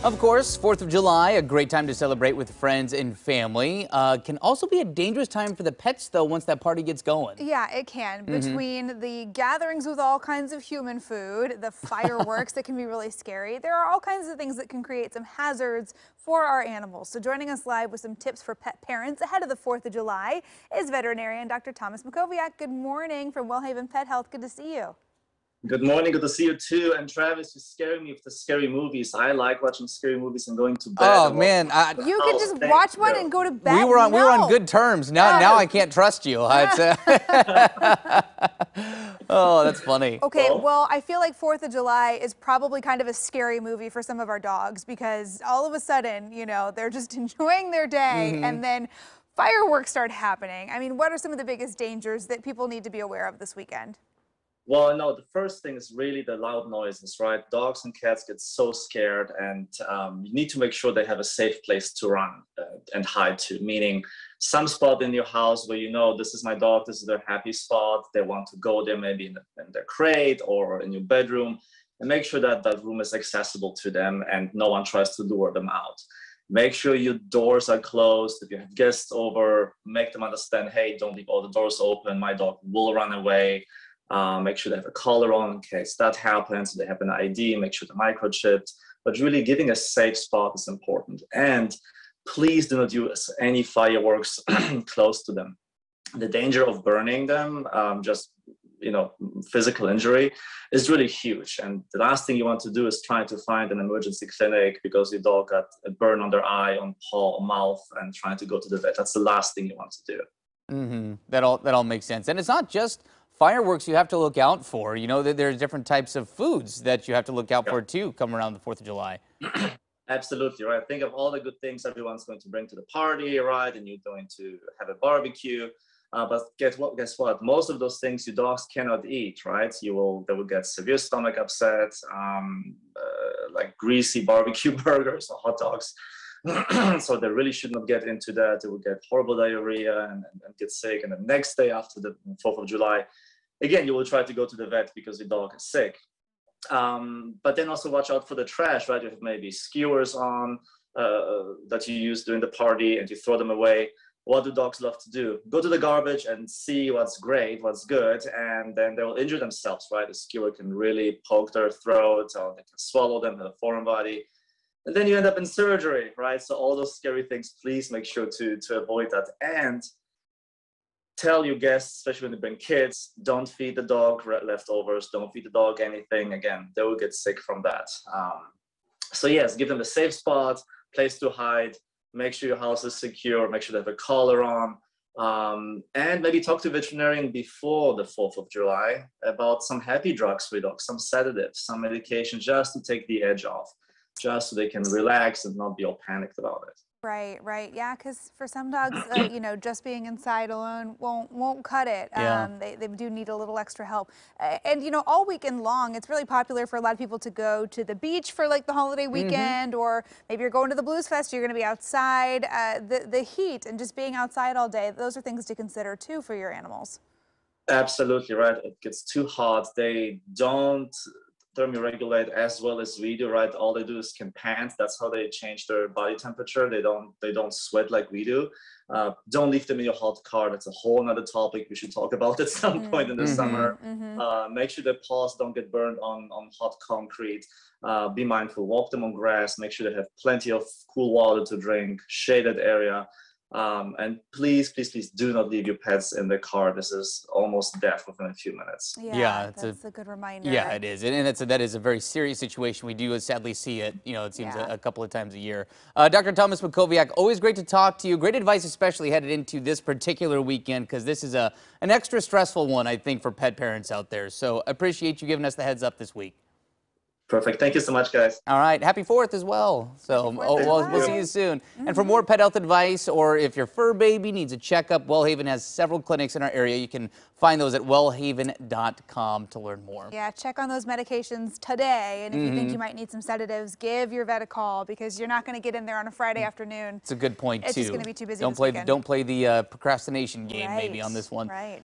Of course, 4th of July, a great time to celebrate with friends and family. Can also be a dangerous time for the pets, though, once that party gets going. Yeah, it can. Between the gatherings with all kinds of human food, the fireworks that can be really scary, there are all kinds of things that can create some hazards for our animals. So joining us live with some tips for pet parents ahead of the 4th of July is veterinarian Dr. Thomas Makowiak. Good morning from WellHaven Pet Health. Good to see you. Good morning, good to see you too. And Travis, you're scaring me with the scary movies. I like watching scary movies and going to bed. Oh man, you could just watch one and go to bed. we were on good terms. Now I can't trust you. Oh, that's funny. Okay, well, I feel like 4th of July is probably kind of a scary movie for some of our dogs because all of a sudden, you know, they're just enjoying their day and then fireworks start happening. I mean, what are some of the biggest dangers that people need to be aware of this weekend? Well, no, the first thing is really the loud noises, right? Dogs and cats get so scared, and you need to make sure they have a safe place to run and hide to, meaning some spot in your house where you know this is my dog, this is their happy spot. They want to go there, maybe in their crate or in your bedroom, and make sure that that room is accessible to them and no one tries to lure them out. Make sure your doors are closed. If you have guests over, make them understand, hey, don't leave all the doors open. My dog will run away. Make sure they have a collar on in case that happens. They have an ID, make sure they're microchipped. But really giving a safe spot is important. And please do not use any fireworks close to them. The danger of burning them, physical injury is really huge. And the last thing you want to do is try to find an emergency clinic because your dog got a burn on their eye, on paw, or mouth, and trying to go to the vet. That's the last thing you want to do. That all makes sense. And it's not just fireworks you have to look out for. You know that there's different types of foods that you have to look out for too come around the 4th of July. Absolutely, right? Think of all the good things everyone's going to bring to the party, right? And you're going to have a barbecue. But guess what? Most of those things your dogs cannot eat, right? They will get severe stomach upset, like greasy barbecue burgers or hot dogs. So they really should not get into that. They will get horrible diarrhea and get sick. And the next day after the 4th of July, again, you will try to go to the vet because your dog is sick. But then also watch out for the trash, right? You have maybe skewers on that you use during the party and you throw them away. What do dogs love to do? Go to the garbage and see what's great, what's good, and then they will injure themselves, right? A skewer can really poke their throat or they can swallow them in a foreign body. And then you end up in surgery, right? So all those scary things, please make sure to avoid that. And tell your guests, especially when they bring kids, don't feed the dog leftovers, don't feed the dog anything. Again, they will get sick from that. So yes, give them a safe spot, place to hide, make sure your house is secure, make sure they have a collar on, and maybe talk to a veterinarian before the 4th of July about some happy drugs for your dog, some sedatives, some medication just to take the edge off, just so they can relax and not be all panicked about it. Right. Yeah, because for some dogs, just being inside alone won't cut it. Yeah. They do need a little extra help. And, all weekend long, it's really popular for a lot of people to go to the beach for like the holiday weekend, or maybe you're going to the Blues Fest, you're going to be outside. The heat and just being outside all day, those are things to consider too for your animals. Absolutely right. It gets too hot. They don't thermoregulate as well as we do, right? All they do is can pant. That's how they change their body temperature. They don't sweat like we do. Don't leave them in your hot car. That's a whole nother topic we should talk about at some point in the summer. Make sure their paws don't get burned on hot concrete. Be mindful, walk them on grass, make sure they have plenty of cool water to drink, shaded area. And please do not leave your pets in the car. This is almost death within a few minutes. Yeah, that's a good reminder. Yeah, it is. And that is a very serious situation. We do sadly see it, it seems a couple of times a year. Dr. Thomas Makowiak, always great to talk to you. Great advice, especially headed into this particular weekend, because this is an extra stressful one, I think, for pet parents out there. So appreciate you giving us the heads up this week. Perfect. Thank you so much, guys. All right. Happy 4th as well. So we'll see you soon. And for more pet health advice, or if your fur baby needs a checkup, WellHaven has several clinics in our area. You can find those at wellhaven.com to learn more. Yeah, check on those medications today. And if you think you might need some sedatives, give your vet a call, because you're not going to get in there on a Friday afternoon. It's a good point, too. It's just going to be too busy Don't play the procrastination game maybe on this one. Right.